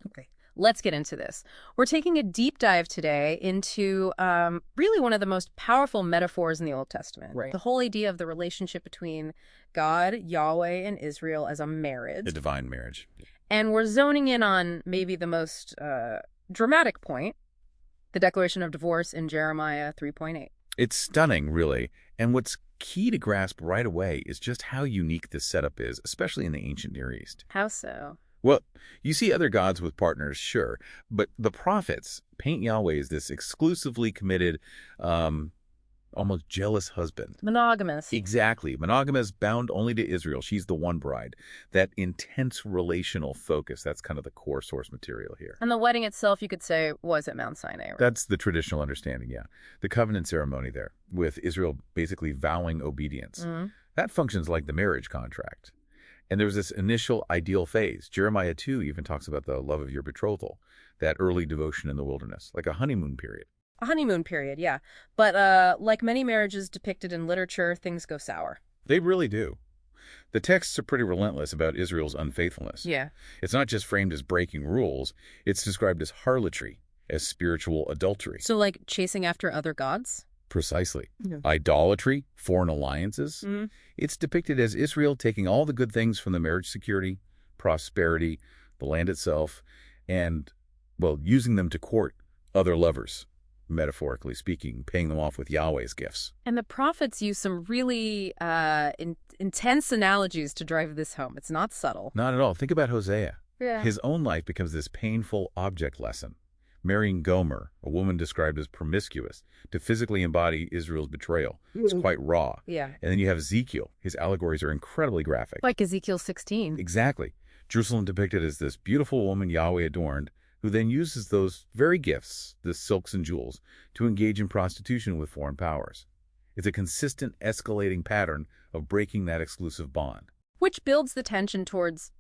Okay, let's get into this. We're taking a deep dive today into really one of the most powerful metaphors in the Old Testament. Right. The whole idea of the relationship between God, Yahweh, and Israel as a marriage. The divine marriage. And we're zoning in on maybe the most dramatic point, the declaration of divorce in Jeremiah 3:8. It's stunning, really. And what's key to grasp right away is just how unique this setup is, especially in the ancient Near East. How so? Well, you see other gods with partners, sure, but the prophets paint Yahweh as this exclusively committed, almost jealous husband. Monogamous. Exactly. Monogamous, bound only to Israel. She's the one bride. That intense relational focus, that's kind of the core source material here. And the wedding itself, you could say, was at Mount Sinai. Right? That's the traditional understanding, yeah. The covenant ceremony there, with Israel basically vowing obedience. Mm-hmm. That functions like the marriage contract. And there's this initial ideal phase. Jeremiah 2 even talks about the love of your betrothal, that early devotion in the wilderness, like a honeymoon period. A honeymoon period, yeah. But like many marriages depicted in literature, things go sour. They really do. The texts are pretty relentless about Israel's unfaithfulness. Yeah. It's not just framed as breaking rules, it's described as harlotry, as spiritual adultery. So like chasing after other gods? Precisely. Yeah. Idolatry, foreign alliances. Mm-hmm. It's depicted as Israel taking all the good things from the marriage security, prosperity, the land itself, and, well, using them to court other lovers. Metaphorically speaking, paying them off with Yahweh's gifts. And the prophets use some really intense analogies to drive this home. It's not subtle. Not at all. Think about Hosea. Yeah. His own life becomes this painful object lesson. Marrying Gomer, a woman described as promiscuous, to physically embody Israel's betrayal. It's quite raw. Yeah. And then you have Ezekiel. His allegories are incredibly graphic. Like Ezekiel 16. Exactly. Jerusalem depicted as this beautiful woman Yahweh adorned, who then uses those very gifts, the silks and jewels, to engage in prostitution with foreign powers. It's a consistent escalating pattern of breaking that exclusive bond. Which builds the tension towards,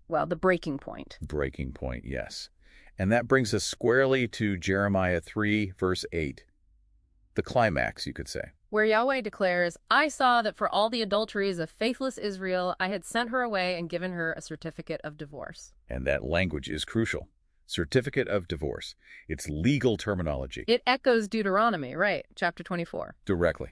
well, the breaking point. Breaking point, yes. And that brings us squarely to Jeremiah 3, verse 8. The climax, you could say. Where Yahweh declares, I saw that for all the adulteries of faithless Israel, I had sent her away and given her a certificate of divorce. And that language is crucial. Certificate of divorce. It's legal terminology. It echoes Deuteronomy, right? Chapter 24. Directly.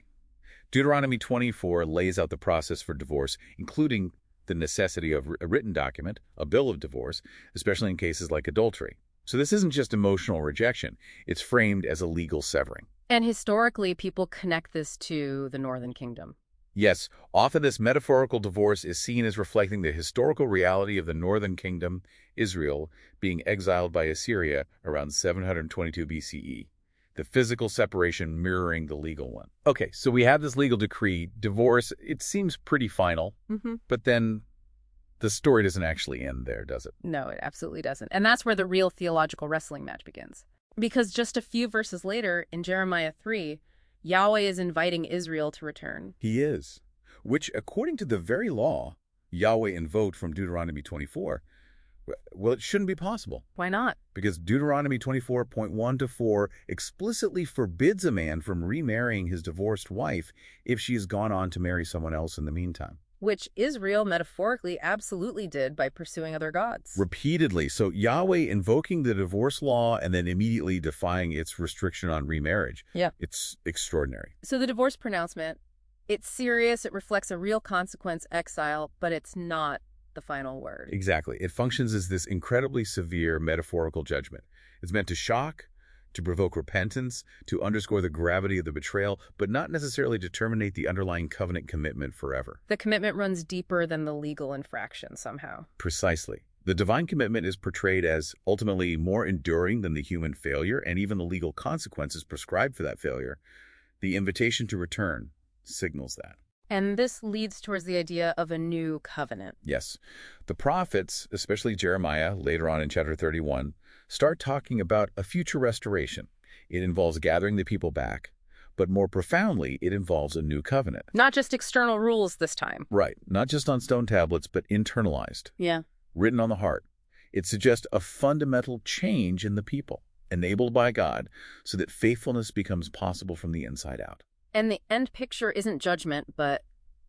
Deuteronomy 24 lays out the process for divorce, including the necessity of a written document, a bill of divorce, especially in cases like adultery. So this isn't just emotional rejection. It's framed as a legal severing. And historically, people connect this to the Northern Kingdom. Yes, often this metaphorical divorce is seen as reflecting the historical reality of the Northern Kingdom, Israel, being exiled by Assyria around 722 BCE. The physical separation mirroring the legal one. Okay, so we have this legal decree. Divorce, it seems pretty final, but then the story doesn't actually end there, does it? No, it absolutely doesn't. And that's where the real theological wrestling match begins. Because just a few verses later, in Jeremiah 3, Yahweh is inviting Israel to return. He is, which, according to the very law Yahweh invoked from Deuteronomy 24, well, it shouldn't be possible. Why not? Because Deuteronomy 24.1-4 explicitly forbids a man from remarrying his divorced wife if she has gone on to marry someone else in the meantime. Which Israel metaphorically absolutely did by pursuing other gods. Repeatedly. So Yahweh invoking the divorce law and then immediately defying its restriction on remarriage. Yeah. It's extraordinary. So the divorce pronouncement, it's serious, it reflects a real consequence, exile, but it's not the final word. Exactly. It functions as this incredibly severe metaphorical judgment. It's meant to shock, to provoke repentance, to underscore the gravity of the betrayal, but not necessarily to terminate the underlying covenant commitment forever. The commitment runs deeper than the legal infraction somehow. Precisely. The divine commitment is portrayed as ultimately more enduring than the human failure and even the legal consequences prescribed for that failure. The invitation to return signals that. And this leads towards the idea of a new covenant. Yes. The prophets, especially Jeremiah, later on in chapter 31, start talking about a future restoration. It involves gathering the people back, but more profoundly, it involves a new covenant. Not just external rules this time. Right. Not just on stone tablets, but internalized. Yeah. Written on the heart. It suggests a fundamental change in the people, enabled by God, so that faithfulness becomes possible from the inside out. And the end picture isn't judgment, but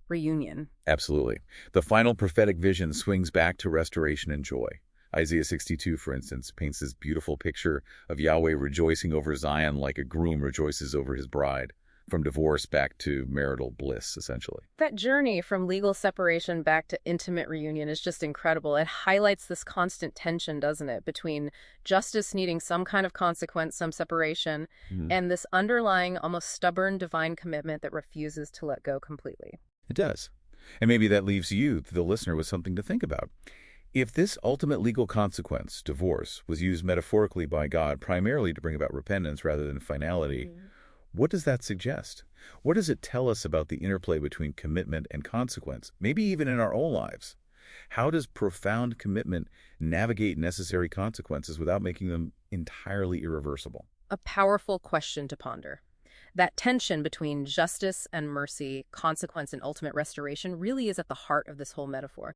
reunion. Absolutely. The final prophetic vision swings back to restoration and joy. Isaiah 62, for instance, paints this beautiful picture of Yahweh rejoicing over Zion like a groom rejoices over his bride, from divorce back to marital bliss, essentially. That journey from legal separation back to intimate reunion is just incredible. It highlights this constant tension, doesn't it, between justice needing some kind of consequence, some separation, Mhm. and this underlying, almost stubborn divine commitment that refuses to let go completely. It does. And maybe that leaves you, the listener, with something to think about. If this ultimate legal consequence, divorce, was used metaphorically by God primarily to bring about repentance rather than finality, what does that suggest? What does it tell us about the interplay between commitment and consequence, maybe even in our own lives? How does profound commitment navigate necessary consequences without making them entirely irreversible? A powerful question to ponder. That tension between justice and mercy, consequence and ultimate restoration, really is at the heart of this whole metaphor.